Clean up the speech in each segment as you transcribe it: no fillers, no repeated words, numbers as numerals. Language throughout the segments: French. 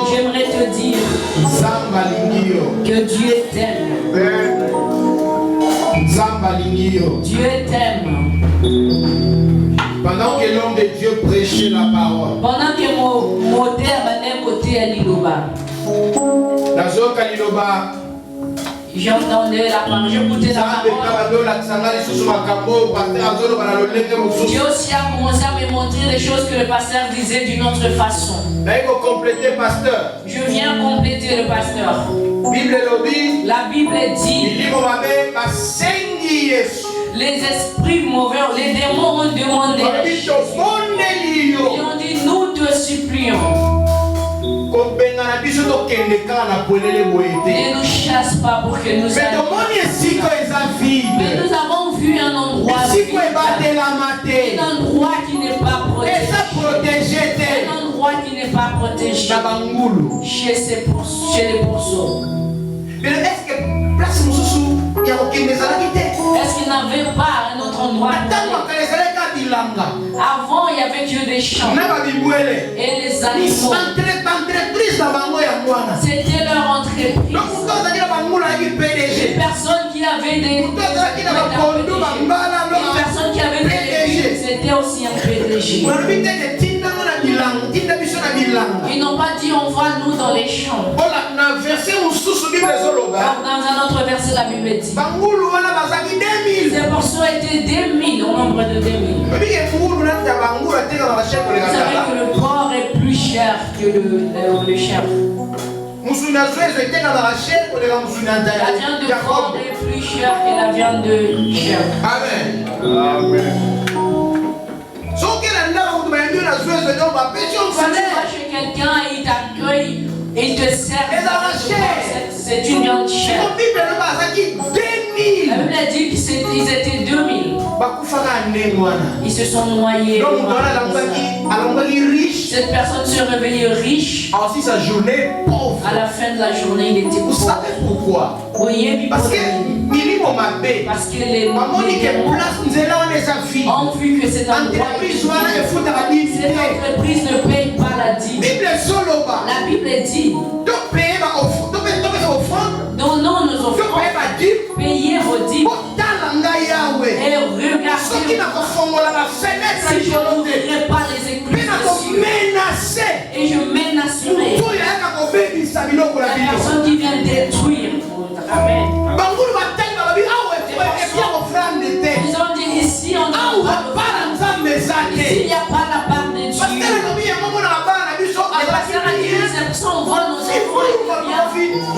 J'aimerais te dire que Dieu t'aime. Dieu t'aime. Pendant que l'homme de Dieu prêchait la parole, Pendant que mon terme est côté à l'Iloba, j'entendais la parole, j'écoutais la parole. Dieu aussi a commencé à me montrer des choses que le pasteur disait d'une autre façon. Je viens compléter le pasteur. La Bible dit, les esprits mauvais, les démons ont demandé à Jésus. Ils ont dit, nous te supplions. Ne nous chasse pas pour que nous allions. Mais nous avons vu un endroit qui n'est pas protégé. Un endroit qui n'est pas protégé. Chez les pourceaux. Est-ce qu'il n'avait pas un autre endroit? Avant, il y avait que des champs et les animaux. C'était leur entreprise. Les personnes qui avaient des c'était aussi un PDG. Ils n'ont pas dit on va nous dans les champs. Dans un autre verset, la Bible dit ces morceaux étaient 2000, au nombre de 2000. Vous savez que le porc est plus cher que le chèvre. La viande de porc est plus chère que la viande de chèvre. Amen. Quand tu vas chez quelqu'un et il t'accueille et il te sert, c'est une viande chère. La Bible a dit qu'ils étaient 2000. Ils se sont noyés. Cette personne se réveillait riche. À la fin de la journée, il était pauvre. Vous savez pourquoi? Parce que les ont vu que cet endroit, cette entreprise ne paye pas la dîme. La Bible dit donnons nos offrandes, payez vos dîmes et regardez si je n'ouvrirai pas les écluses et je menacerai la personne qui vient détruire. Amen. Ils ont dit ici on ne va pas ici il n'y a pas la part de Dieu. Les pasteurs a dit on vole nos enfants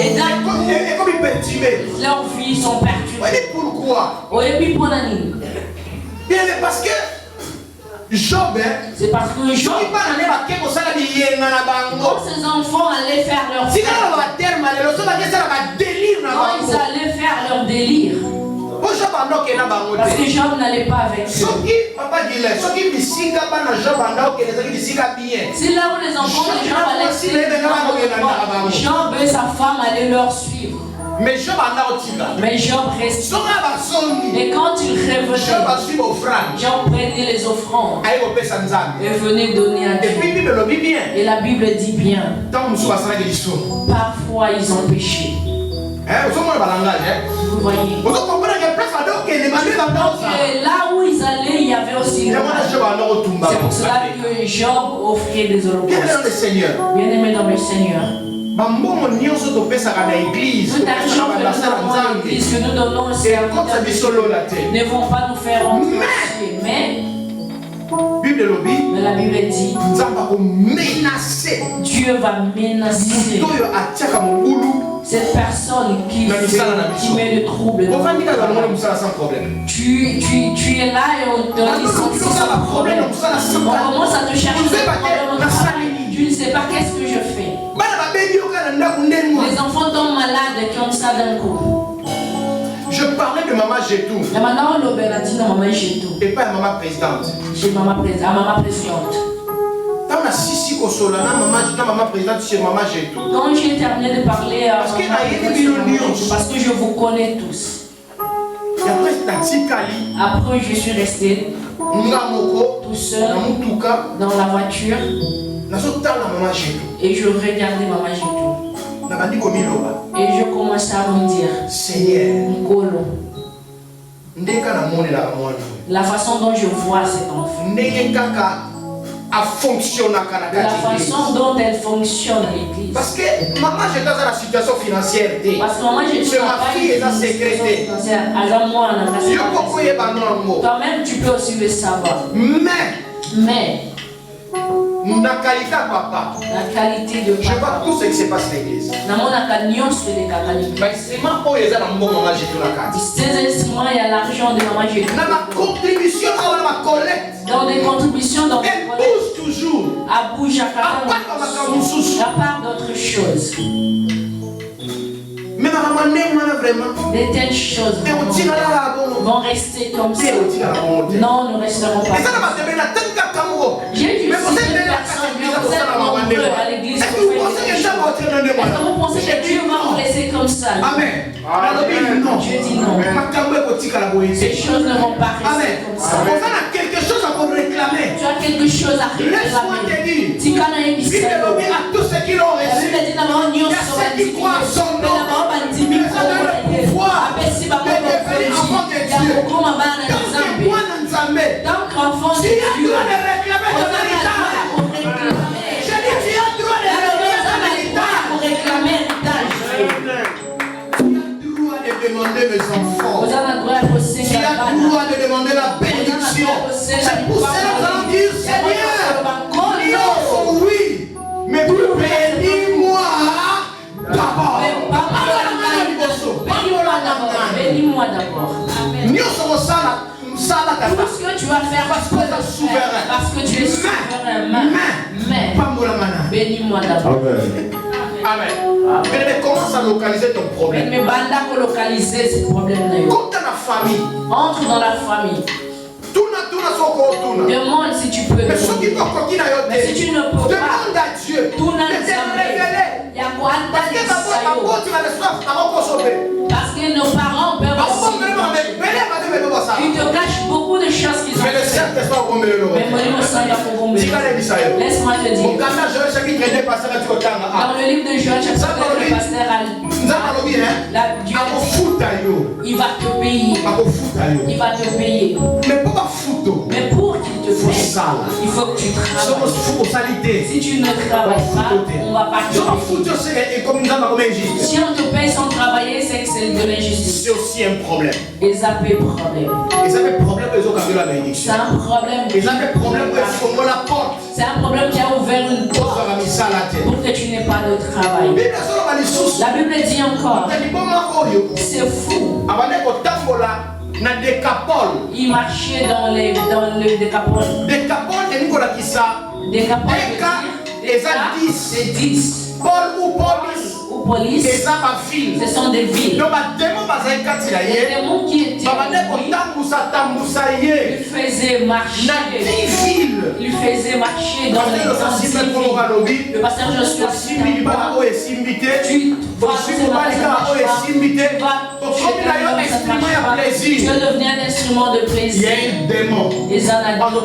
et leurs vies sont perturbées. Pourquoi? Bien, parce que Job, c'est parce que Job, quand ses enfants allaient faire leur fête, quand ils allaient faire leur délire, Parce que Job n'allait pas avec eux. C'est là où les enfants de Job allaient. Job et sa femme allaient leur suivre. Mais Job restait. Et quand il revenait, Job prenait les offrandes et venait donner à Dieu. Et la Bible dit bien, parfois ils ont péché. Vous voyez. Donc là où ils allaient, il y avait aussi le mal. C'est pour cela que Job offrait des holocaustes. Bien-aimé dans le Seigneur. Tout l'argent que nous donnons aux serviteurs ne vont pas nous faire rentrer. Mais la Bible dit, Dieu va menacer cette personne qui met le trouble. Tu es là et on te dit sans problème. On commence à te chercher des problèmes au travail. Tu ne sais pas qu'est-ce que je fais. Les enfants tombent malades qui ont ça d'un coup. Je parlais de Maman Jetou. Et pas Maman présidente. Maman présidente. Quand j'ai terminé de parler à parce que je vous connais tous. Après je suis resté tout seul dans la voiture. Et je regardais Maman Jetou. Et je commençais à me dire, Seigneur, la façon dont je vois cet enfant, la façon dont elle fonctionne à l'église. Parce que maman, j'étais dans la situation financière. Parce que maman, j'étais dans la situation financière. Alors moi, toi-même, tu peux aussi le savoir. Mais la qualité papa. La qualité de papa. Je vois tout ce qui se passe à l'église. C'est ma il y a l'argent de maman Jetou. Dans ma contribution, dans ma collecte. Dans des contributions, dans elle bouge toujours. Elle bouge à part d'autres choses. Mais maman vraiment. De telles choses vont rester comme ça. Non, nous ne resterons pas. J'ai dû citer personne, mais vous êtes nombreux à l'église. Est-ce que vous pensez que Dieu va vous laisser comme ça? Amen. Dieu dit non. Ces choses ne vont pas rester comme ça. On a quelque chose à vous réclamer. Tu as quelque chose à réclamer. Laisse-moi te dire. Bible à tous ceux qui l'ont reçu. Il y a ceux qui croient à son nom. Il les a donné le pouvoir de devenir enfants de Dieu. Donc, enfant de Dieu, tu as le droit de réclamer ton héritage. Je dis, tu as le droit de réclamer ton héritage. Tu as le droit de demander mes enfants. Tu as le droit de demander la bénédiction. C'est pour cela que nous allons dire, Seigneur, oui, mais bénis-moi d'abord. Bénis-moi d'abord. Tout ce que tu vas faire parce que tu es souverain. Mais bénis-moi d'abord. Amen. Mais commence à localiser ton problème. Mais banda pour localiser ce problème. Comme dans la famille. Entre dans la famille. Demande si tu peux. Mais si tu ne peux pas, demande à Dieu de te révéler. Parce que nos parents peuvent aussi. Ils te cachent beaucoup de choses qu'ils ont fait. Laisse-moi te dire. Dans le livre de Joël, chapitre 2, le pasteur a dit, Dieu il va te payer. Il va te payer. Mais pour qu'il te paye, il faut que tu travailles. Si tu ne travailles pas, on va pas te payer. Si on te paye sans travailler, c'est que c'est de l'injustice. C'est aussi un problème. Et ça fait problème. C'est un problème. C'est un problème qui a ouvert une porte pour que tu n'aies pas de travail. La Bible dit encore, c'est fou. Il marchait dans le décapole. Décapole, c'est 10. Paul ou police. Ce sont des villes. Donc, les démons qui étaient lui faisaient marcher. Il faisaient marcher dans les grandes villes. Le pasteur Joshua, tu veux devenir un instrument de plaisir. Les anadons de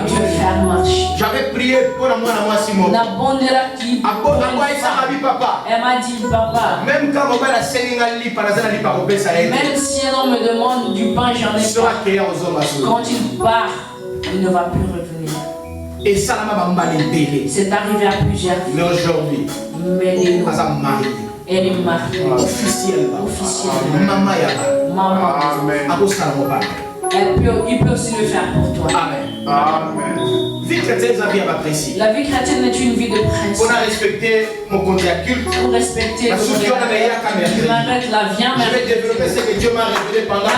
te faire marcher. J'avais prié pour la moi Simon. Elle m'a dit, papa, même quand on va la même si un homme me demande du pain, j'en ai pas. Quand il part, il ne va plus revenir. Et ça c'est arrivé à plusieurs fois. Mais aujourd'hui, elle est mariée. Officiellement. Maman. Amen. Il peut aussi le faire pour toi. Amen. Amen. Vie chrétienne, la vie appréciée. La vie chrétienne est une vie de principe. On a respecté mon compte à culte. Pour respecter. Je m'arrête la viande. Je vais développer ce que Dieu m'a révélé pendant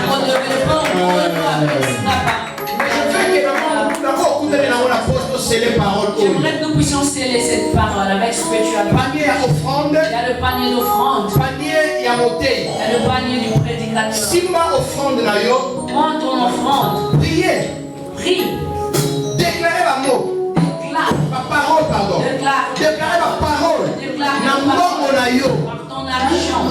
J'aimerais que nous puissions sceller cette parole avec ce que tu as dit. Il y a le panier d'offrande. Il y a le panier du prédicateur. Prends ton offrande. Prie. Déclarez ma mot. Ma parole, pardon. Déclarez ma parole. Déclarez par ton argent.